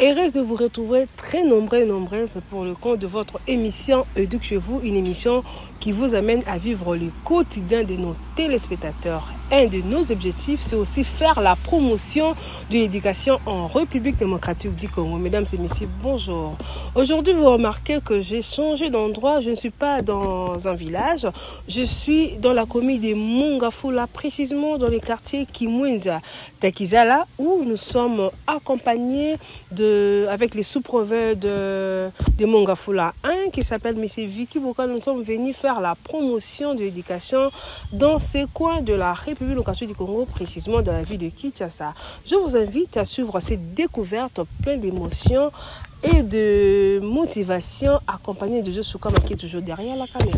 Heureuse de vous retrouver très nombreux et nombreuses pour le compte de votre émission Éduque chez vous, une émission qui vous amène à vivre le quotidien de nos téléspectateurs. Un de nos objectifs, c'est aussi faire la promotion de l'éducation en République démocratique du Congo. Mesdames et messieurs, bonjour. Aujourd'hui, vous remarquez que j'ai changé d'endroit. Je ne suis pas dans un village. Je suis dans la commune de Mongafula, précisément dans le quartier Kimwenza, Takizala, où nous sommes accompagnés avec les sous-provinces de Mongafula 1 qui s'appelle M. Vicky Boka. Nous sommes venus faire la promotion de l'éducation dans ces coins de la République démocratique du Congo, précisément dans la ville de Kinshasa. Je vous invite à suivre cette découverte pleine d'émotions et de motivation, accompagnée de Josuka qui est toujours derrière la caméra.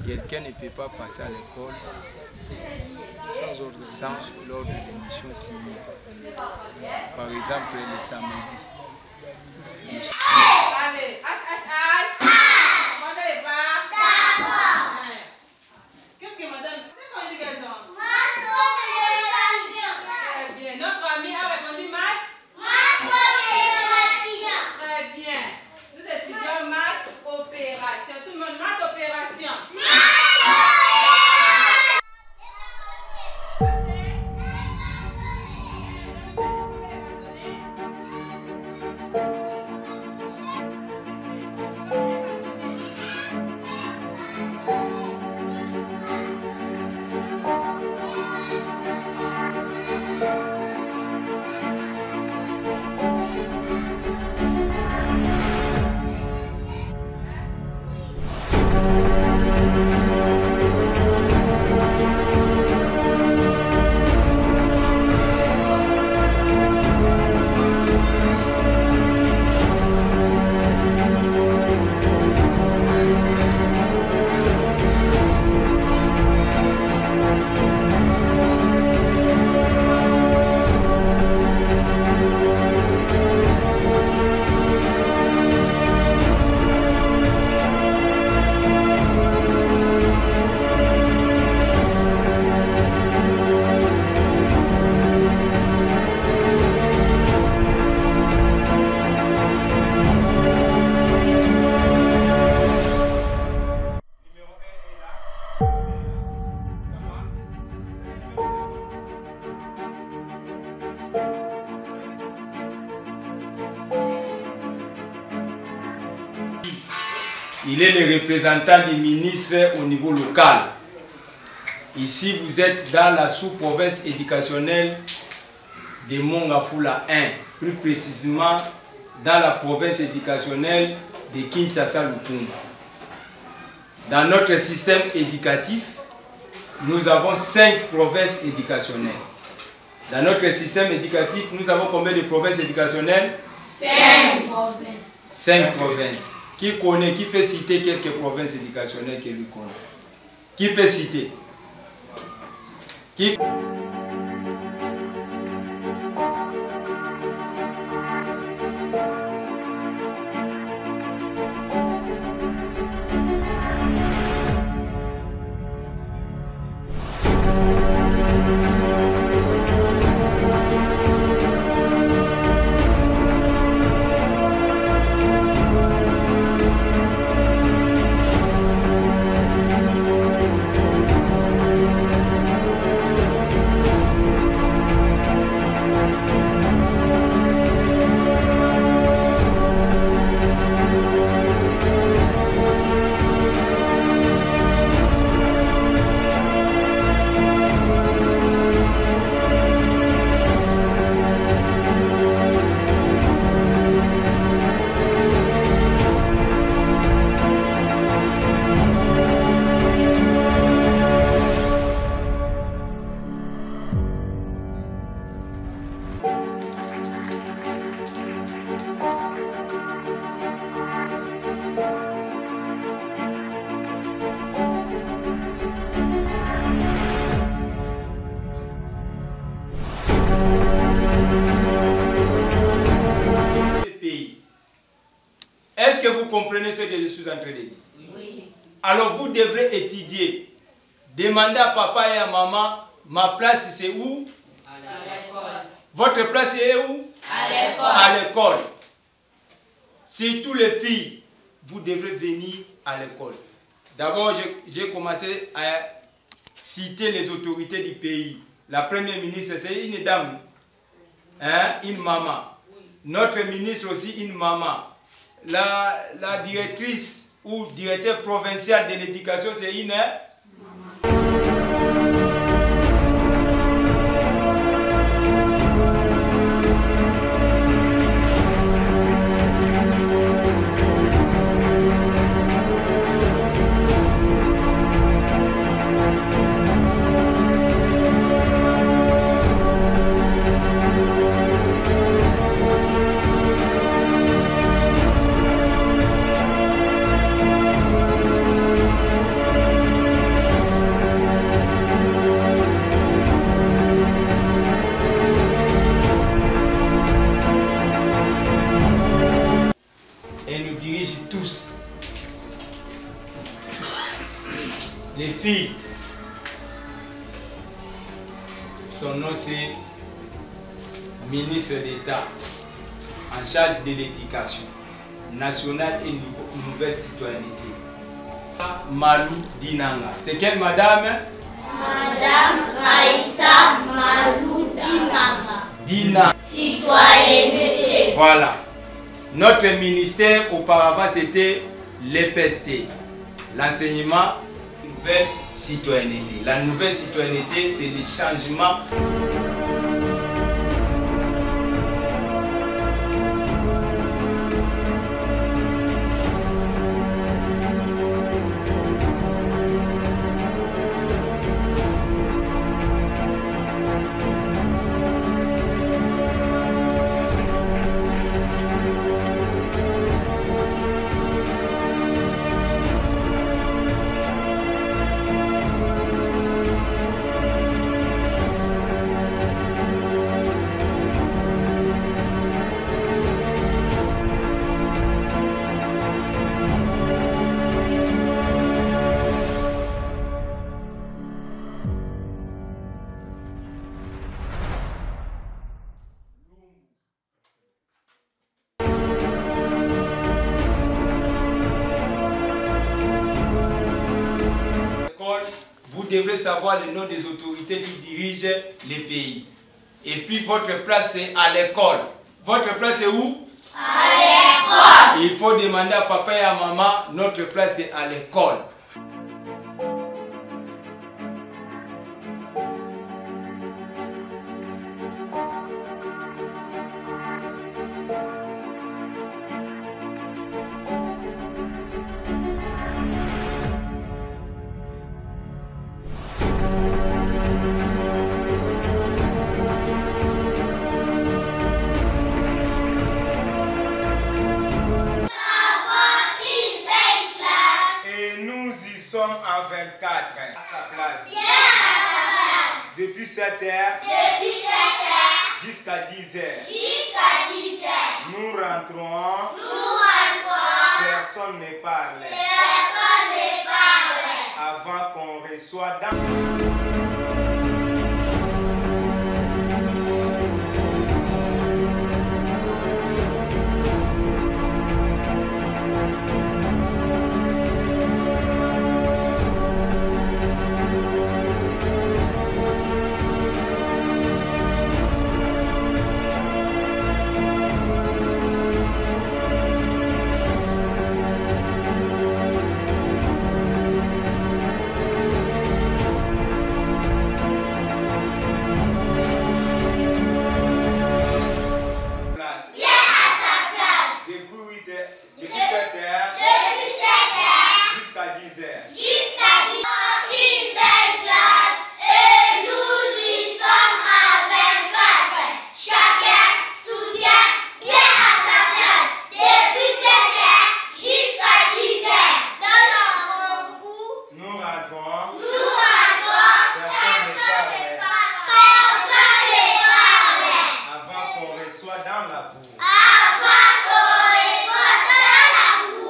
Quelqu'un ne peut pas passer à l'école sans l'ordre de mission civile. Par exemple, le samedi. Allez, qu'est-ce que madame? C'est conjugaison. Très bien. Notre ami a répondu maths. Très bien. Nous étudions maths opération. Tout le monde maths opération. Il est le représentant du ministre au niveau local. Ici, vous êtes dans la sous-province éducationnelle de Mongafula 1, plus précisément dans la province éducationnelle de Kinshasa-Lukunga. Dans notre système éducatif, nous avons 5 provinces éducationnelles. Dans notre système éducatif, nous avons combien de provinces éducationnelles? 5 provinces. 5 provinces. Qui peut citer quelques provinces éducationnelles que lui connaît? Qui peut citer? Qui? que vous comprenez ce que je suis en train de dire? Oui. Alors vous devrez étudier. Demandez à papa et à maman, ma place c'est où? À l'école. Votre place est où? À l'école. À l'école. Surtout les filles, vous devrez venir à l'école. D'abord, j'ai commencé à citer les autorités du pays. La première ministre, c'est une dame, hein, une maman. Notre ministre aussi, une maman. La directrice ou directeur provincial de l'éducation, c'est une maman. Les filles, son nom c'est ministre d'État en charge de l'éducation nationale et nouvelle citoyenneté. Malou Dinanga. C'est quelle madame? Madame Raïssa Malou Dinanga. Dina. Citoyenneté. Voilà. Notre ministère auparavant c'était l'EPST, l'enseignement nouvelle citoyenneté. La nouvelle citoyenneté, c'est le changement. Vous devrez savoir le nom des autorités qui dirigent les pays. Et puis votre place c'est à l'école. Votre place c'est où? À l'école. Il faut demander à papa et à maman, notre place c'est à l'école. En 24 à sa place. Bien à sa place. Depuis 7 heures. Depuis 7 heures. Jusqu'à 10 heures. Jusqu'à 10 heures. Nous rentrons. Nous rentrons. Personne ne parle. Personne ne parle. Avant qu'on reçoive dans... Avant qu'on reçoive dans la boue.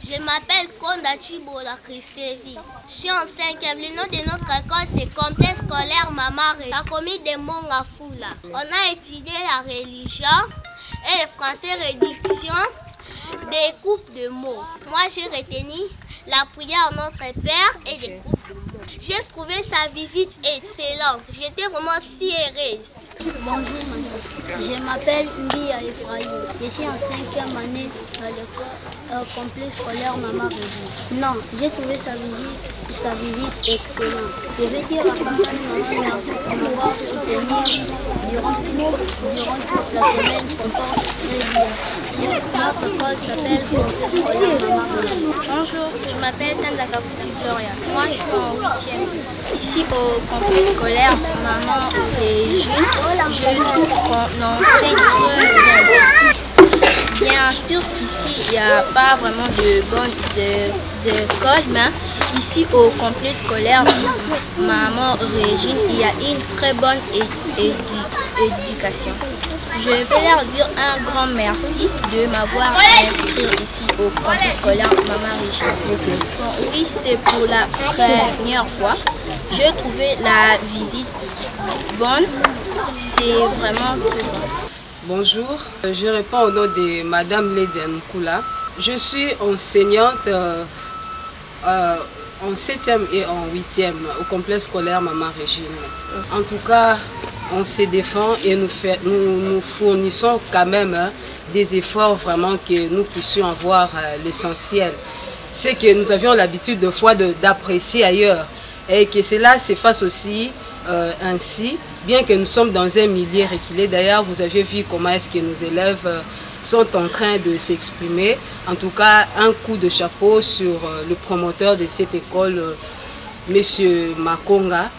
Je m'appelle Kondachi Bola Christévi. Je suis en 5e. Le nom de notre école, c'est Complexe scolaire Maman Région, la commune de Mongafula. On a étudié la religion et le français réduction des coupes de mots. Moi, j'ai retenu la prière Notre Père et des coupes de mots. J'ai trouvé sa visite excellente. J'étais vraiment si heureuse. Bonjour madame, je m'appelle Mbia Ephraïm. Je suis en 5e année à l'école complexe scolaire Maman Région. Non, j'ai trouvé sa visite excellente. Je vais dire à papa et maman merci pour m'avoir soutenu durant toute la semaine. On pense très bien. Notre école s'appelle complexe scolaire Maman Région. Bonjour, je m'appelle Tandaka Fouti Gloria. Moi je suis en 8e. Ici au complexe scolaire Maman Région. Je trouve qu'on enseigne très bien. Bien sûr qu'ici, il n'y a pas vraiment de bonnes écoles, mais ici au complexe scolaire Maman Régine, il y a une très bonne éducation. Je vais leur dire un grand merci de m'avoir inscrit ici au complexe scolaire Maman Régine. Bon, oui, c'est pour la première fois. J'ai trouvé la visite bonne. C'est vraiment très bon. Bonjour, je réponds au nom de Madame Lydia Nkula. Je suis enseignante en 7e et en 8e au complexe scolaire Maman Régine. En tout cas, on se défend et nous fournissons quand même des efforts vraiment que nous puissions avoir l'essentiel. C'est que nous avions l'habitude de fois d'apprécier ailleurs et que cela s'efface aussi ainsi, bien que nous sommes dans un milieu reculé. D'ailleurs, vous avez vu comment est-ce que nos élèves sont en train de s'exprimer. En tout cas, un coup de chapeau sur le promoteur de cette école, Monsieur Makonga.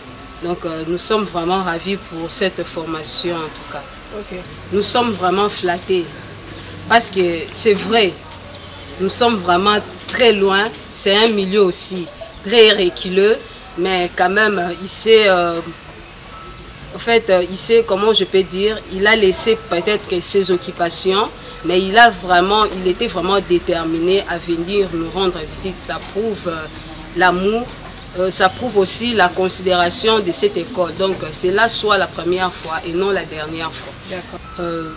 Donc, nous sommes vraiment ravis pour cette formation, en tout cas. Okay. Nous sommes vraiment flattés, parce que c'est vrai, nous sommes vraiment très loin. C'est un milieu aussi très reculeux, mais quand même, il sait... En fait, il sait, comment je peux dire, il a laissé peut-être ses occupations, mais il était vraiment déterminé à venir nous rendre visite. Ça prouve l'amour, ça prouve aussi la considération de cette école. Donc, c'est là soit la première fois et non la dernière fois.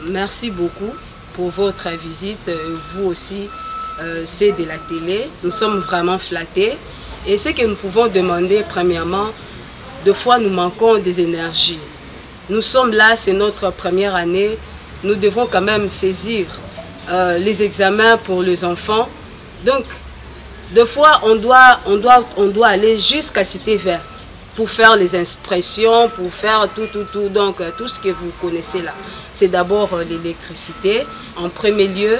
Merci beaucoup pour votre visite. Vous aussi, c'est de la télé. Nous sommes vraiment flattés. Et ce que nous pouvons demander, premièrement, de fois, nous manquons des énergies. Nous sommes là, c'est notre première année. Nous devons quand même saisir les examens pour les enfants. Donc, deux fois, on doit aller jusqu'à Cité Verte pour faire les impressions, pour faire tout. Donc, tout ce que vous connaissez là. C'est d'abord l'électricité. En premier lieu,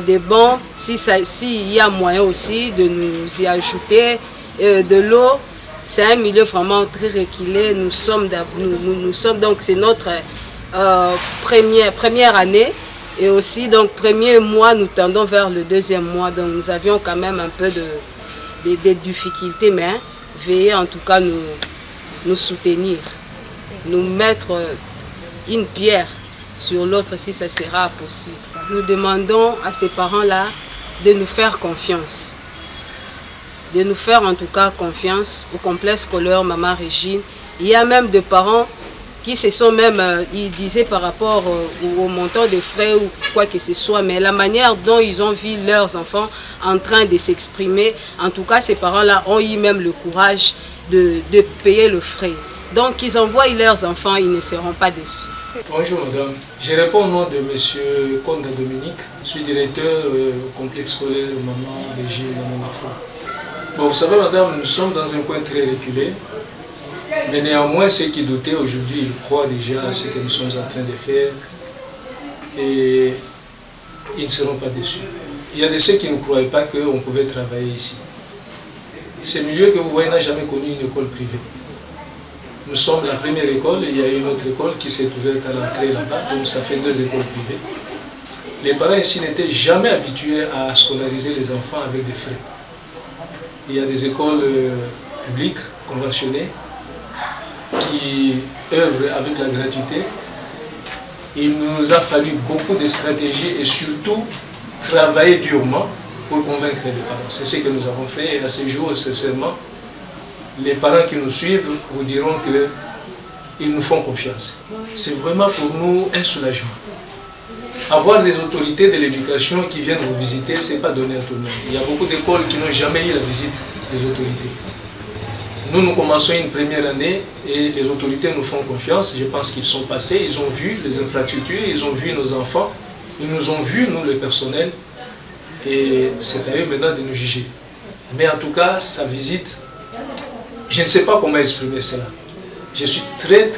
des bancs, s'il y a moyen aussi de nous y ajouter de l'eau. C'est un milieu vraiment très reculé. Nous sommes donc c'est notre première année et aussi donc premier mois nous tendons vers le deuxième mois. Donc nous avions quand même un peu de difficultés, mais veillez en tout cas nous soutenir, nous mettre une pierre sur l'autre si ça sera possible. Nous demandons à ces parents-là de nous faire confiance. De nous faire en tout cas confiance au complexe scolaire Maman Régine. Il y a même des parents qui se sont même, ils disaient par rapport au montant des frais ou quoi que ce soit, mais la manière dont ils ont vu leurs enfants en train de s'exprimer, en tout cas ces parents-là ont eu même le courage de payer le frais. Donc ils envoient leurs enfants, ils ne seront pas déçus. Bonjour madame, je réponds au nom de M. Konda Dominique, je suis directeur au complexe scolaire Maman Régine de Mongafula. Bon, vous savez madame, nous sommes dans un coin très reculé, mais néanmoins ceux qui doutaient aujourd'hui, ils croient déjà à ce que nous sommes en train de faire et ils ne seront pas déçus. Il y a de ceux qui ne croyaient pas qu'on pouvait travailler ici. Ce milieu que vous voyez n'a jamais connu une école privée. Nous sommes la première école, il y a une autre école qui s'est ouverte à l'entrée là-bas, donc ça fait 2 écoles privées. Les parents ici n'étaient jamais habitués à scolariser les enfants avec des frais. Il y a des écoles publiques, conventionnées, qui œuvrent avec la gratuité. Il nous a fallu beaucoup de stratégies et surtout travailler durement pour convaincre les parents. C'est ce que nous avons fait et à ce jour, sincèrement, les parents qui nous suivent vous diront qu'ils nous font confiance. C'est vraiment pour nous un soulagement. Avoir des autorités de l'éducation qui viennent vous visiter, ce n'est pas donné à tout le monde. Il y a beaucoup d'écoles qui n'ont jamais eu la visite des autorités. Nous commençons une première année et les autorités nous font confiance. Je pense qu'ils sont passés, ils ont vu les infrastructures, ils ont vu nos enfants, ils nous ont vu, nous, le personnel, et c'est à eux maintenant de nous juger. Mais en tout cas, sa visite, je ne sais pas comment exprimer cela. Je suis très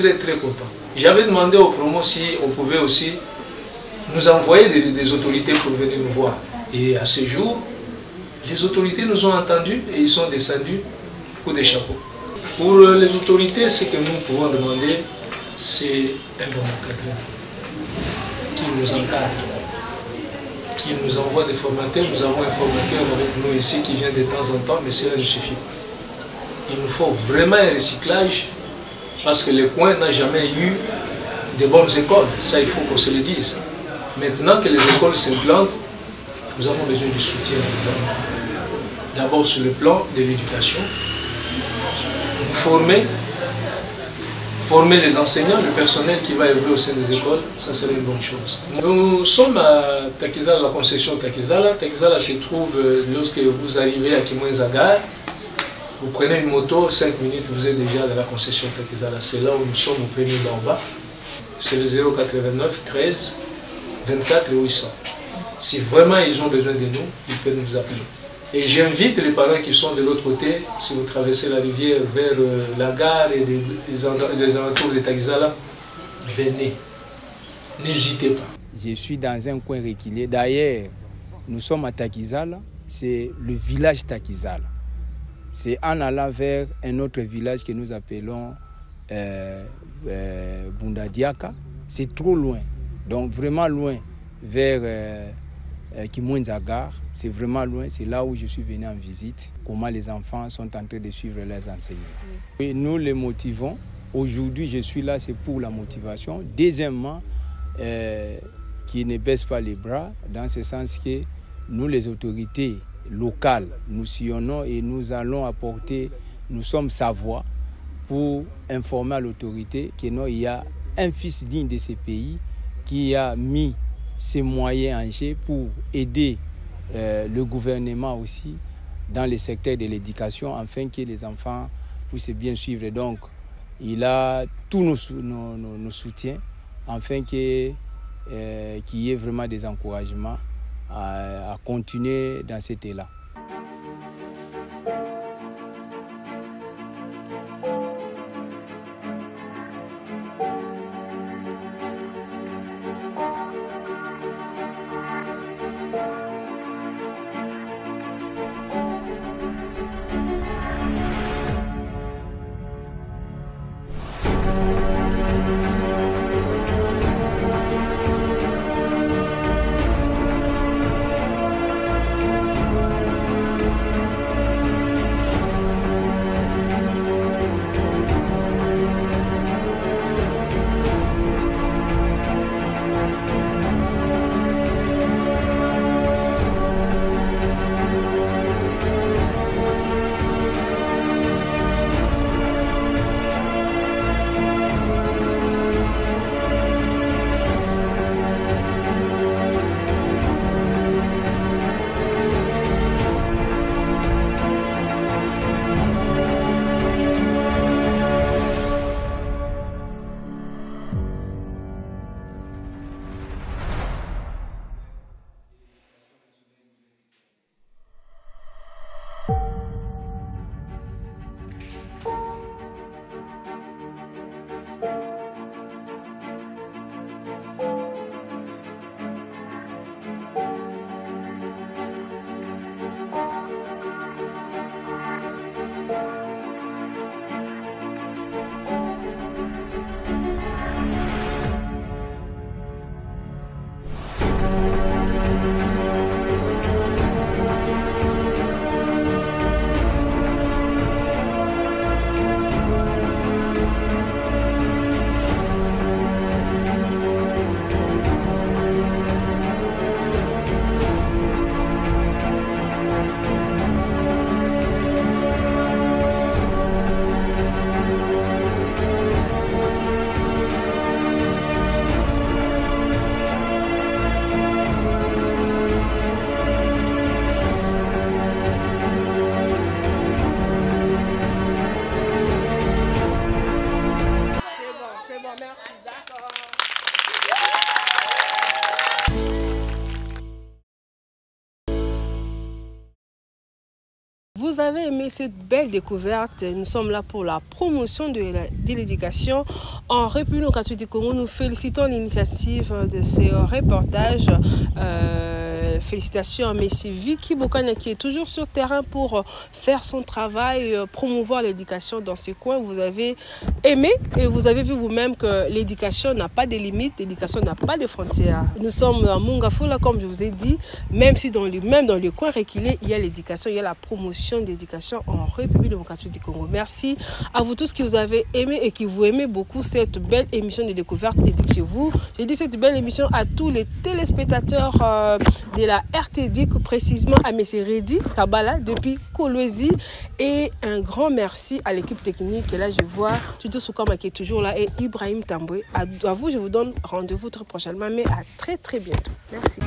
content. J'avais demandé aux promos si on pouvait aussi nous envoyer des autorités pour venir nous voir. Et à ce jour, les autorités nous ont entendus et ils sont descendus coup des chapeaux. Pour les autorités, ce que nous pouvons demander, c'est un bon encadrement qui nous encadre, qui nous envoie des formateurs. Nous avons un formateur avec nous ici qui vient de temps en temps, mais cela ne suffit pas. Il nous faut vraiment un recyclage parce que le coin n'a jamais eu de bonnes écoles. Ça, il faut qu'on se le dise. Maintenant que les écoles s'implantent, nous avons besoin du soutien du gouvernement. D'abord sur le plan de l'éducation, former les enseignants, le personnel qui va œuvrer au sein des écoles, ça serait une bonne chose. Nous sommes à Takizala, la concession Takizala. Takizala se trouve lorsque vous arrivez à Kimwenza-Gare, vous prenez une moto, 5 minutes, vous êtes déjà dans la concession Takizala. C'est là où nous sommes au premier d'en bas. C'est le 089 13 24 800. Si vraiment ils ont besoin de nous, ils peuvent nous appeler. Et j'invite les parents qui sont de l'autre côté, si vous traversez la rivière vers la gare et les alentours de Takizala, venez, n'hésitez pas. Je suis dans un coin reculé. D'ailleurs, nous sommes à Takizala, c'est le village Takizala. C'est en allant vers un autre village que nous appelons Bundadiaka. C'est trop loin, donc vraiment loin, vers Kimwenza-Gare. C'est vraiment loin, c'est là où je suis venu en visite, comment les enfants sont en train de suivre leurs enseignants. Et nous les motivons. Aujourd'hui, je suis là, c'est pour la motivation. Deuxièmement, qu'ils ne baissent pas les bras, dans ce sens que nous, les autorités locales, nous sillonnons et nous allons apporter, nous sommes sa voix pour informer à l'autorité qu'il y a un fils digne de ce pays qui a mis ses moyens en jeu pour aider le gouvernement aussi dans le secteur de l'éducation afin que les enfants puissent bien suivre. Donc, il a tous nos soutiens afin qu'il y ait vraiment des encouragements à continuer dans cet élan. vous avez aimé cette belle découverte, nous sommes là pour la promotion de l'éducation en République démocratique du Congo. Nous félicitons l'initiative de ces reportages. Félicitations à M. Vicky Bokana qui est toujours sur terrain pour faire son travail, promouvoir l'éducation dans ce coin. Vous avez aimé et vous avez vu vous-même que l'éducation n'a pas de limites, l'éducation n'a pas de frontières. Nous sommes à Mongafula, comme je vous ai dit, même dans le coin reculé, il y a l'éducation, il y a la promotion de l'éducation en République démocratique du Congo. Merci à vous tous qui vous avez aimé et qui vous aimez beaucoup cette belle émission de découverte Éduquez-vous. Je dis cette belle émission à tous les téléspectateurs de la RTD, précisément à M. Redi Kabala depuis Kolwezi, et un grand merci à l'équipe technique. Et là je vois Tuto Soukama qui est toujours là et Ibrahim Tamboué. À vous, je vous donne rendez-vous très prochainement, mais à très bientôt. Merci.